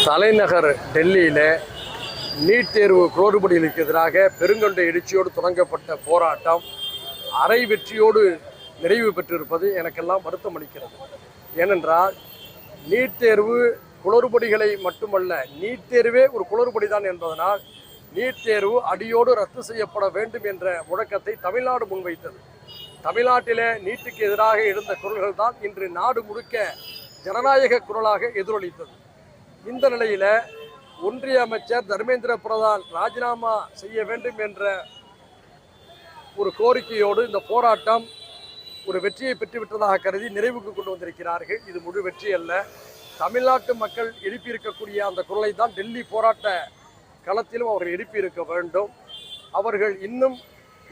தலைநகர் டெல்லியில் நீட் தேர்வு குளறுபடிகளுக்கு எதிராக பெருங்கொண்ட எழுச்சியோடு தொடங்கப்பட்ட போராட்டம் அரை வெற்றியோடு நிறைவு பெற்றிருப்பது எனக்கெல்லாம் வருத்தம் அளிக்கிறது. ஏனென்றால் நீட் தேர்வு குளறுபடிகளை மட்டுமல்ல, நீட் தேர்வே ஒரு குளறுபடி தான் என்பதனால் நீட் தேர்வு அடியோடு ரத்து செய்யப்பட வேண்டும் என்ற முழக்கத்தை தமிழ்நாடு முன்வைத்தது. தமிழ்நாட்டிலே நீட்டுக்கு எதிராக எழுந்த குரல்கள் தான் இன்று நாடு முழுக்க ஜனநாயக குரலாக எதிரொலித்தது. இந்த நிலையில் ஒன்றிய அமைச்சர் தர்மேந்திர பிரதான் ராஜினாமா செய்ய வேண்டும் என்ற ஒரு கோரிக்கையோடு இந்த போராட்டம் ஒரு வெற்றியை பெற்றுவிட்டதாக கருதி நிறைவுக்கு கொண்டு வந்திருக்கிறார்கள். இது முழு வெற்றி அல்ல. தமிழ்நாட்டு மக்கள் எழுப்பியிருக்கக்கூடிய அந்த குரலை தான் டெல்லி போராட்ட களத்திலும் அவர்கள் எழுப்பியிருக்க வேண்டும். அவர்கள் இன்னும்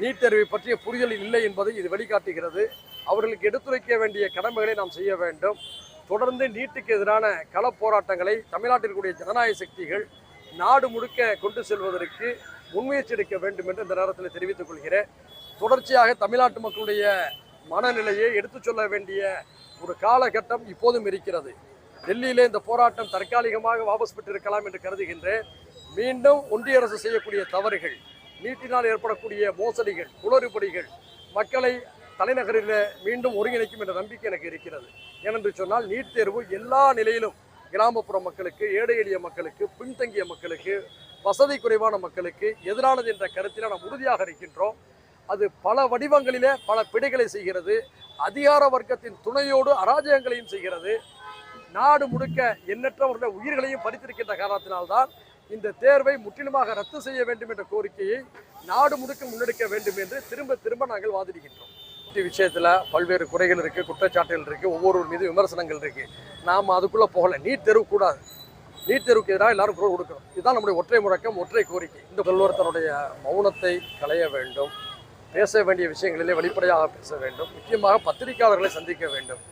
நீட் தேர்வை பற்றிய புரிதல் இல்லை என்பதை இது வெளிக்காட்டுகிறது. அவர்களுக்கு எடுத்துரைக்க வேண்டிய கடமைகளை நாம் செய்ய வேண்டும். தொடர்ந்து நீட்டுக்கு எதிரான கள போராட்டங்களை தமிழ்நாட்டில் கூடிய ஜனநாயக சக்திகள் நாடு முழுக்க கொண்டு செல்வதற்கு முன்முயற்சி எடுக்க வேண்டும் என்று இந்த நேரத்தில் தெரிவித்துக் கொள்கிறேன். தொடர்ச்சியாக தமிழ்நாட்டு மக்களுடைய மனநிலையை எடுத்துச் சொல்ல வேண்டிய ஒரு காலகட்டம் இப்போதும் இருக்கிறது. டெல்லியிலே இந்த போராட்டம் தற்காலிகமாக வாபஸ் பெற்றிருக்கலாம் என்று கருதுகின்றேன். மீண்டும் ஒன்றிய அரசு செய்யக்கூடிய தவறுகள், நீட்டினால் ஏற்படக்கூடிய மோசடிகள், குளறுபடிகள் மக்களை தலைநகரில் மீண்டும் ஒருங்கிணைக்கும் என்ற நம்பிக்கை எனக்கு இருக்கிறது. ஏனென்று சொன்னால் நீட் தேர்வு எல்லா நிலையிலும் கிராமப்புற மக்களுக்கு, ஏழை எளிய மக்களுக்கு, பின்தங்கிய மக்களுக்கு, வசதி குறைவான மக்களுக்கு எதிரானது என்ற கருத்தில் நாம் உறுதியாக இருக்கின்றோம். அது பல வடிவங்களிலே பல பிழைகளை செய்கிறது. அதிகார வர்க்கத்தின் துணையோடு அராஜகங்களையும் செய்கிறது. நாடு முழுக்க எண்ணற்றவர்களுடைய உயிர்களையும் பறித்திருக்கின்ற காரணத்தினால்தான் இந்த தேர்வை முற்றிலுமாக ரத்து செய்ய வேண்டும் என்ற கோரிக்கையை நாடு முழுக்க முன்னெடுக்க வேண்டும் என்று திரும்ப திரும்ப நாங்கள் வாதிடுகின்றோம். விஷயத்தில் பல்வேறு குறைகள் இருக்குது, குற்றச்சாட்டுகள் இருக்குது, ஒவ்வொரு மீது விமர்சனங்கள் இருக்குது. நாம் அதுக்குள்ளே போகலை. நீட் தேர்வு கூடாது. நீட் தேர்வுக்கு எதிராக எல்லாரும் குரல் கொடுக்கணும். இதுதான் நம்முடைய ஒற்றை முழக்கம், ஒற்றை கோரிக்கை. இந்த முதல்வருடைய மௌனத்தை களைய வேண்டும். பேச வேண்டிய விஷயங்களிலே வெளிப்படையாக பேச வேண்டும். முக்கியமாக பத்திரிகையாளர்களை சந்திக்க வேண்டும்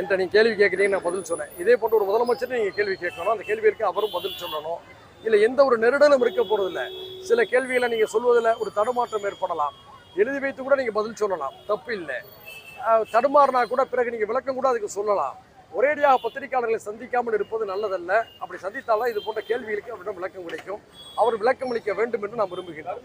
என்ற நீங்கள் கேள்வி கேட்குறீங்க, நான் பதில் சொன்னேன். இதே போன்ற ஒரு முதலமைச்சர் நீங்கள் கேள்வி கேட்கணும். அந்த கேள்விக்கு அவரும் பதில் சொல்லணும். இல்லை எந்த ஒரு நெருடலும் இருக்க போகிறதில்ல. சில கேள்விகளை நீங்கள் சொல்வதில் ஒரு தடுமாற்றம் ஏற்படலாம். எழுதி வைத்து கூட நீங்கள் பதில் சொல்லலாம், தப்பு இல்லை. தடுமாறினா கூட பிறகு நீங்கள் விளக்கம் கூட அதுக்கு சொல்லலாம். ஒரேடியாக பத்திரிகையாளர்களை சந்திக்காமல் இருப்பது நல்லதல்ல. அப்படி சந்தித்தால்தான் இது போன்ற கேள்விகளுக்கு அவரிடம் விளக்கம் கிடைக்கும். அவர் விளக்கம் அளிக்க வேண்டும் என்று நான் விரும்புகிறேன்.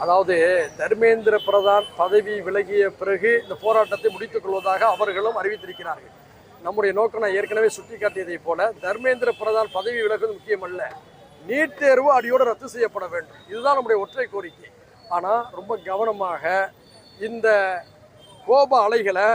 அதாவது தர்மேந்திர பிரதான் பதவி விலகிய பிறகு இந்த போராட்டத்தை முடித்துக் கொள்வதாக அவர்களும் அறிவித்திருக்கிறார்கள். நம்முடைய நோக்கம் நான் ஏற்கனவே சுட்டி காட்டியதை போல தர்மேந்திர பிரதான் பதவி விலகுவது முக்கியமல்ல, நீட் தேர்வு அடியோடு ரத்து செய்யப்பட வேண்டும். இதுதான் நம்முடைய ஒற்றை கோரிக்கை. ஆனால் ரொம்ப கவனமாக இந்த கோப அலைகளை